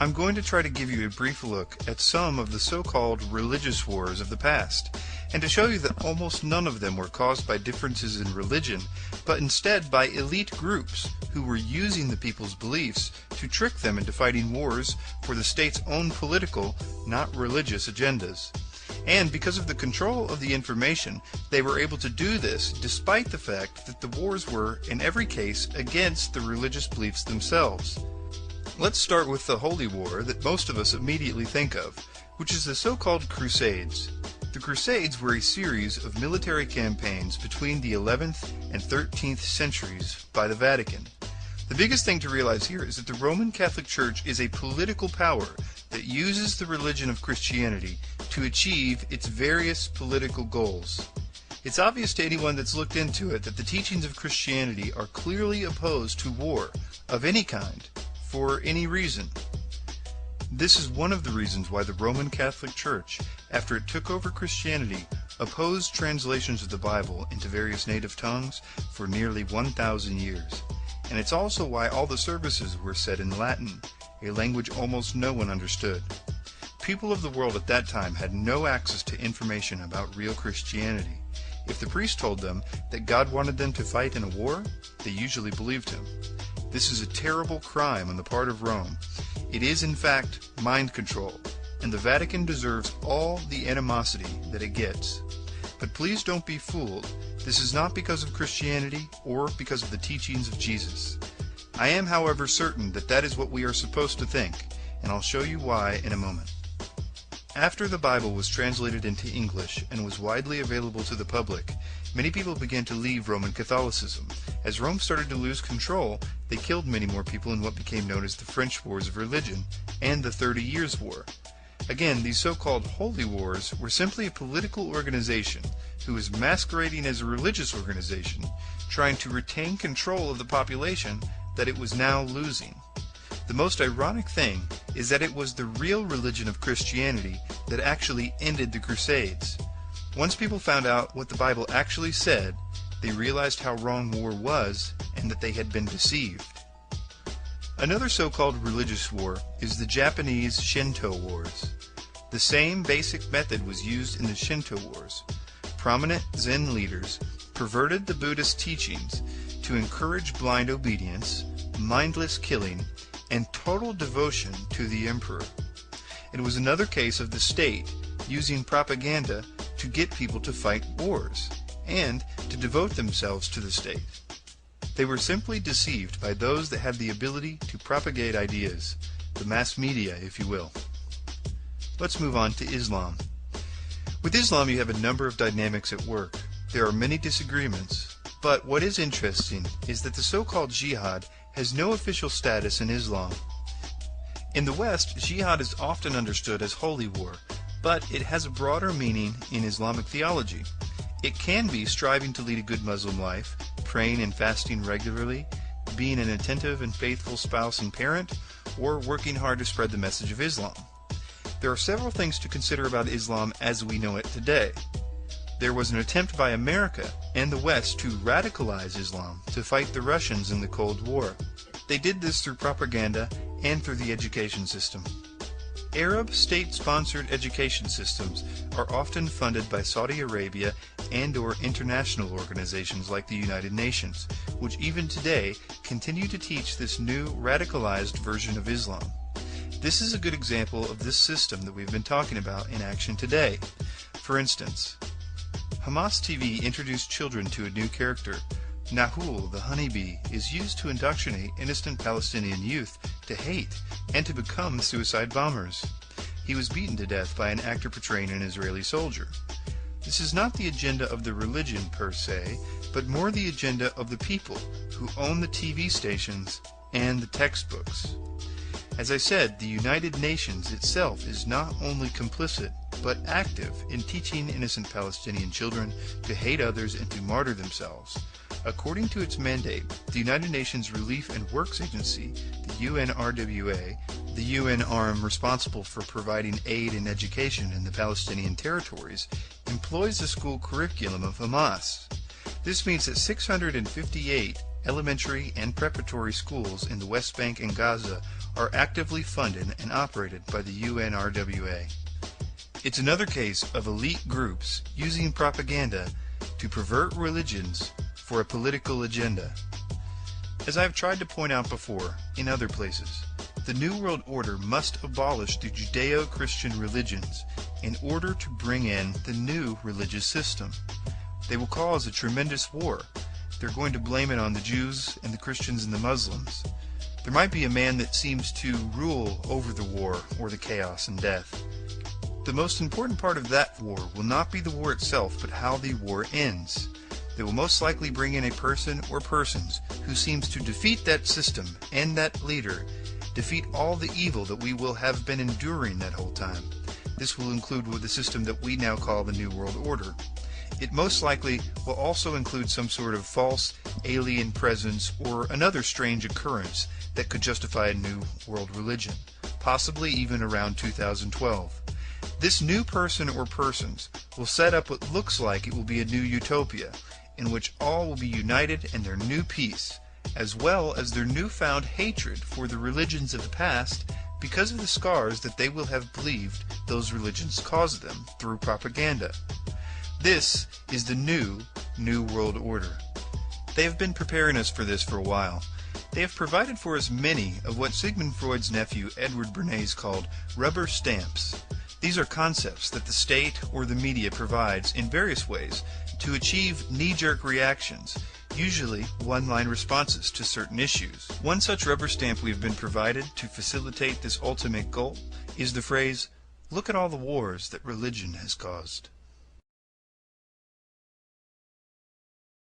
I'm going to try to give you a brief look at some of the so-called religious wars of the past, and to show you that almost none of them were caused by differences in religion, but instead by elite groups who were using the people's beliefs to trick them into fighting wars for the state's own political, not religious agendas. And because of the control of the information, they were able to do this despite the fact that the wars were, in every case, against the religious beliefs themselves. Let's start with the Holy War that most of us immediately think of, which is the so-called Crusades. The Crusades were a series of military campaigns between the 11th and 13th centuries by the Vatican. The biggest thing to realize here is that the Roman Catholic Church is a political power that uses the religion of Christianity to achieve its various political goals. It's obvious to anyone that's looked into it that the teachings of Christianity are clearly opposed to war of any kind, for any reason. This is one of the reasons why the Roman Catholic Church, after it took over Christianity, opposed translations of the Bible into various native tongues for nearly 1,000 years. And it's also why all the services were said in Latin, a language almost no one understood. People of the world at that time had no access to information about real Christianity. If the priest told them that God wanted them to fight in a war, they usually believed him. This is a terrible crime on the part of Rome. It is, in fact, mind control, and the Vatican deserves all the animosity that it gets. But please don't be fooled. This is not because of Christianity or because of the teachings of Jesus. I am, however, certain that that is what we are supposed to think, and I'll show you why in a moment. After the Bible was translated into English and was widely available to the public, many people began to leave Roman Catholicism. As Rome started to lose control, they killed many more people in what became known as the French Wars of Religion and the 30 Years' War. Again, these so-called Holy Wars were simply a political organization who was masquerading as a religious organization, trying to retain control of the population that it was now losing. The most ironic thing is that it was the real religion of Christianity that actually ended the Crusades. Once people found out what the Bible actually said, they realized how wrong war was and that they had been deceived. Another so-called religious war is the Japanese Shinto Wars. The same basic method was used in the Shinto Wars. Prominent Zen leaders perverted the Buddhist teachings to encourage blind obedience, mindless killing, and total devotion to the emperor. It was another case of the state using propaganda to get people to fight wars and to devote themselves to the state. They were simply deceived by those that had the ability to propagate ideas, the mass media, if you will. Let's move on to Islam. With Islam, you have a number of dynamics at work. There are many disagreements, but what is interesting is that the so-called jihad has no official status in Islam. In the West, jihad is often understood as holy war, but it has a broader meaning in Islamic theology. It can be striving to lead a good Muslim life, praying and fasting regularly, being an attentive and faithful spouse and parent, or working hard to spread the message of Islam. There are several things to consider about Islam as we know it today. There was an attempt by America and the West to radicalize Islam to fight the Russians in the Cold War. They did this through propaganda and through the education system. Arab state-sponsored education systems are often funded by Saudi Arabia and/or international organizations like the United Nations, which even today continue to teach this new radicalized version of Islam. This is a good example of this system that we've been talking about in action today. For instance, Hamas TV introduced children to a new character. Nahul, the honeybee, is used to indoctrinate innocent Palestinian youth to hate and to become suicide bombers. He was beaten to death by an actor portraying an Israeli soldier. This is not the agenda of the religion per se, but more the agenda of the people who own the TV stations and the textbooks. As I said, the United Nations itself is not only complicit, but active in teaching innocent Palestinian children to hate others and to martyr themselves. According to its mandate, the United Nations Relief and Works Agency, the UNRWA, the UN arm responsible for providing aid and education in the Palestinian territories, employs the school curriculum of Hamas. This means that 658 elementary and preparatory schools in the West Bank and Gaza are actively funded and operated by the UNRWA. It's another case of elite groups using propaganda to pervert religions for a political agenda. As I have tried to point out before, in other places, the New World Order must abolish the Judeo-Christian religions in order to bring in the new religious system. They will cause a tremendous war. They're going to blame it on the Jews and the Christians and the Muslims. There might be a man that seems to rule over the war or the chaos and death. The most important part of that war will not be the war itself, but how the war ends. They will most likely bring in a person or persons who seems to defeat that system and that leader, defeat all the evil that we will have been enduring that whole time. This will include the system that we now call the New World Order. It most likely will also include some sort of false alien presence or another strange occurrence that could justify a new world religion, possibly even around 2012. This new person or persons will set up what looks like it will be a new utopia, in which all will be united in their new peace, as well as their newfound hatred for the religions of the past because of the scars that they will have believed those religions caused them through propaganda. This is the New World Order. They have been preparing us for this for a while. They have provided for us many of what Sigmund Freud's nephew Edward Bernays called rubber stamps. These are concepts that the state or the media provides in various ways to achieve knee-jerk reactions, usually one-line responses to certain issues. One such rubber stamp we have been provided to facilitate this ultimate goal is the phrase, "Look at all the wars that religion has caused."